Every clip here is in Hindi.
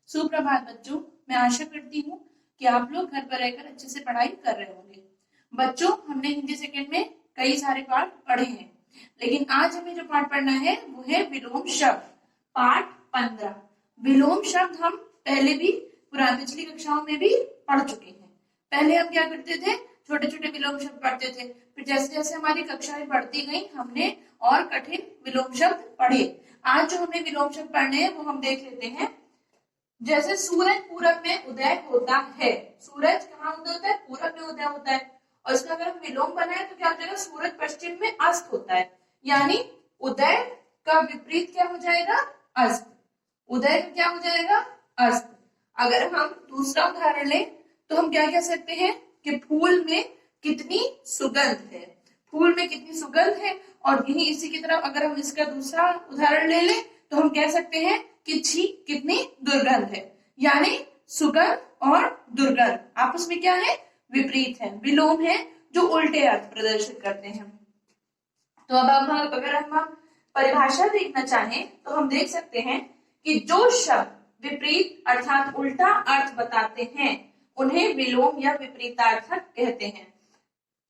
सुप्रभात बच्चों। मैं आशा करती हूँ कि आप लोग घर पर रहकर अच्छे से पढ़ाई कर रहे होंगे। बच्चों, हमने हिंदी सेकंड में कई सारे पाठ पढ़े हैं, लेकिन आज हमें जो पाठ पढ़ना है वो है विलोम शब्द, पाठ 15। विलोम शब्द हम पहले भी पिछली कक्षाओं में भी पढ़ चुके हैं। पहले हम क्या करते थे, छोटे छोटे विलोम शब्द पढ़ते थे, फिर जैसे जैसे हमारी कक्षाएं बढ़ती गई हमने और कठिन विलोम शब्द पढ़े। आज जो हमें विलोम शब्द पढ़ने हैं वो हम देख लेते हैं। जैसे सूरज पूरब में उदय होता है, सूरज कहाँ उदय होता है? पूरब में उदय होता है। और इसका अगर हम विलोम बनाए तो क्या हो जाएगा? सूरज पश्चिम में अस्त होता है, यानी उदय का विपरीत क्या हो जाएगा? अस्त। उदय का क्या हो जाएगा? अस्त। अगर हम दूसरा उदाहरण लें तो हम क्या कह सकते हैं कि फूल में कितनी सुगंध है, फूल में कितनी सुगंध है। और यही इसी की तरफ अगर हम इसका दूसरा उदाहरण ले लें तो हम कह सकते हैं कि छी कितनी दुर्गंध है, यानी सुगंध और दुर्गंध आपस में क्या है? विपरीत है, विलोम है, जो उल्टे अर्थ प्रदर्शित करते हैं। तो अब अगर हम परिभाषा देखना चाहें तो हम देख सकते हैं कि जो शब्द विपरीत अर्थात उल्टा अर्थ बताते हैं उन्हें विलोम या विपरीतार्थक कहते हैं।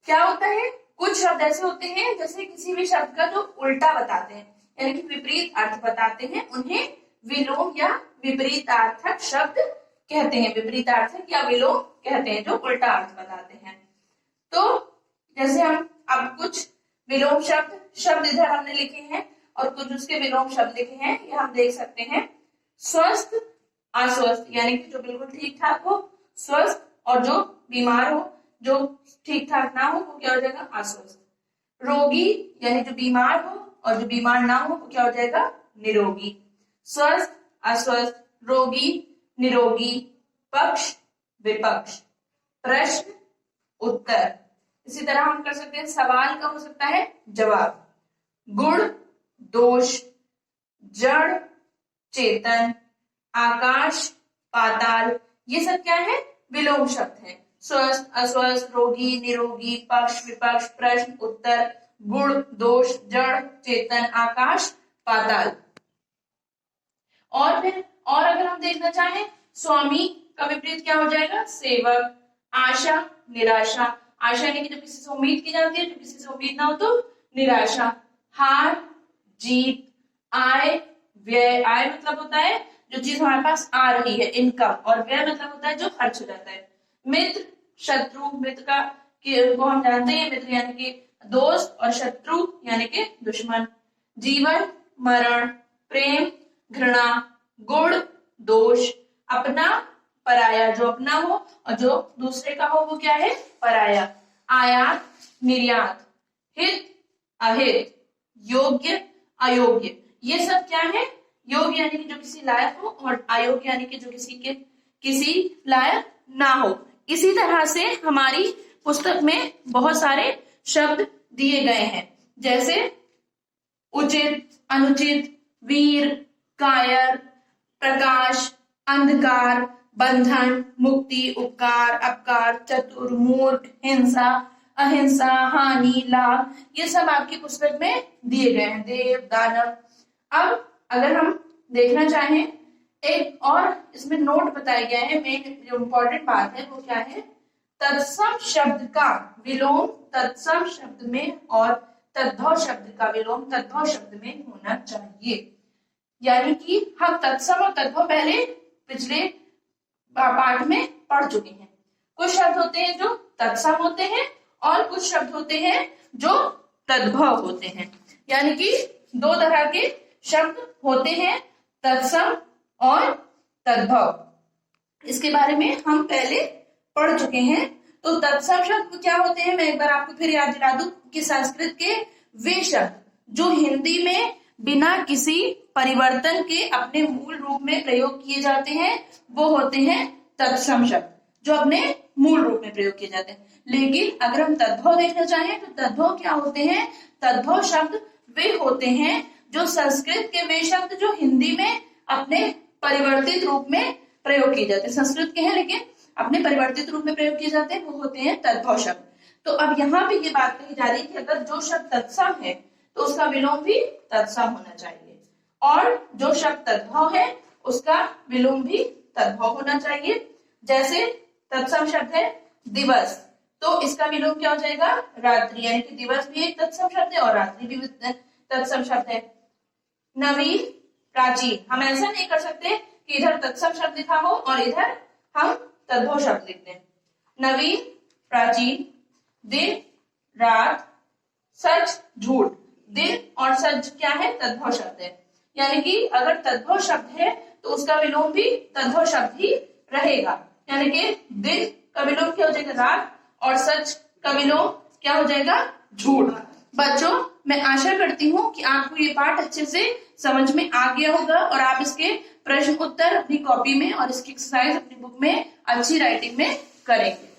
क्या होता है? कुछ शब्द ऐसे होते हैं जैसे किसी भी शब्द का जो उल्टा बताते हैं, यानी कि विपरीत अर्थ बताते हैं, उन्हें विलोम या विपरीतार्थक शब्द कहते हैं। विपरीतार्थक या विलोम कहते हैं जो उल्टा अर्थ बताते हैं। तो जैसे हम अब कुछ विलोम शब्द इधर हमने लिखे हैं और कुछ उसके विलोम शब्द लिखे हैं, ये हम देख सकते हैं। स्वस्थ, अस्वस्थ, यानी कि जो बिल्कुल ठीक ठाक हो स्वस्थ, और जो बीमार हो, जो ठीक ठाक ना हो, वो क्या हो जाएगा? अस्वस्थ। रोगी यानी जो बीमार हो और जो बीमार ना हो वो क्या हो जाएगा? निरोगी। स्वस्थ, अस्वस्थ, रोगी, निरोगी, पक्ष, विपक्ष, प्रश्न, उत्तर। इसी तरह हम कर सकते हैं सवाल का हो सकता है जवाब। गुण, दोष, जड़, चेतन, आकाश, पाताल, ये सब क्या है? विलोम शब्द है। स्वस्थ, अस्वस्थ, रोगी, निरोगी, पक्ष, विपक्ष, प्रश्न, उत्तर, गुण, दोष, जड़, चेतन, आकाश, पाताल। और अगर हम देखना चाहें, स्वामी का विपरीत क्या हो जाएगा? सेवक। आशा, निराशा, आशा यानी कि जब किसी से उम्मीद की जाती है, जब किसी से उम्मीद ना हो तो निराशा। हार, जीत, आय, व्यय, आय मतलब होता है जो चीज हमारे पास आ रही है, इनकम, और व्यय मतलब होता है जो खर्च हो जाता है। मित्र, शत्रु, मित्र का को हम जानते हैं, मित्र यानी कि दोस्त, और शत्रु यानी कि दुश्मन। जीवन, मरण, प्रेम, घृणा, गुण, दोष, अपना, पराया, जो अपना हो और जो दूसरे का हो वो क्या है? पराया। आयात, निर्यात, हित, अहित, योग्य, अयोग्य, ये सब क्या है? योग्य यानी कि जो किसी लायक हो, और अयोग्य यानी कि जो किसी लायक ना हो। इसी तरह से हमारी पुस्तक में बहुत सारे शब्द दिए गए हैं, जैसे उचित, अनुचित, वीर, कायर, प्रकाश, अंधकार, बंधन, मुक्ति, उपकार, अपकार, चतुर, मूर्ख, हिंसा, अहिंसा, हानि, लाभ, ये सब आपकी पुस्तक में दिए गए हैं। देव, दानव। अब अगर हम देखना चाहें, एक और इसमें नोट बताया गया है, मेन जो इम्पोर्टेंट बात है वो क्या है? तत्सम शब्द का विलोम तत्सम शब्द में और तद्भव शब्द का विलोम तद्भव शब्द में होना चाहिए। यानी कि हम तत्सम और तद्भव पहले पिछले पाठ में पढ़ चुके हैं। कुछ शब्द होते हैं जो तत्सम होते हैं और कुछ शब्द होते हैं जो तद्भव होते हैं, यानी कि दो तरह के शब्द होते हैं, तत्सम और तद्भव। इसके बारे में हम पहले पढ़ चुके हैं। तो तत्सम शब्द क्या होते हैं, मैं एक बार आपको फिर याद दिला दूं कि संस्कृत के वे शब्द जो हिंदी में बिना किसी परिवर्तन के अपने मूल रूप में प्रयोग किए जाते हैं वो होते हैं तत्सम शब्द, जो अपने मूल रूप में प्रयोग किए जाते हैं। लेकिन अगर हम तद्भव देखना चाहें तो तद्भव क्या होते हैं? तद्भव शब्द वे होते हैं जो संस्कृत के वे शब्द जो हिंदी में अपने परिवर्तित रूप में प्रयोग किए जाते हैं, संस्कृत के हैं लेकिन अपने परिवर्तित रूप में प्रयोग किए जाते हैं, वो होते हैं तद्भव शब्द। तो अब यहाँ पे ये बात कही जा रही है कि अगर जो शब्द तत्सम है तो उसका विलोम भी तत्सम होना चाहिए, और जो शब्द तद्भव है उसका विलोम भी तद्भव होना चाहिए। जैसे तत्सम शब्द है दिवस, तो इसका विलोम क्या हो जाएगा? रात्रि, यानी कि दिवस भी एक तत्सम शब्द है और रात्रि भी तत्सम शब्द है। नवीन, प्राचीन, हम ऐसा नहीं कर सकते कि इधर तत्सम शब्द लिखा हो और इधर हम तद्भव शब्द लिख दें। नवीन, प्राचीन, दिन, रात, सच, झूठ। दिन और सच क्या है? तद्भव शब्द है, यानी कि अगर तद्भव शब्द है तो उसका विलोम भी तद्भव शब्द ही रहेगा, यानी कि दिन का विलोम क्या हो जाएगा? रात, और सच का विलोम क्या हो जाएगा? झूठ। बच्चों, मैं आशा करती हूँ कि आपको ये पाठ अच्छे से समझ में आ गया होगा और आप इसके प्रश्न उत्तर अपनी कॉपी में और इसकी एक्सरसाइज अपनी बुक में अच्छी राइटिंग में करेंगे।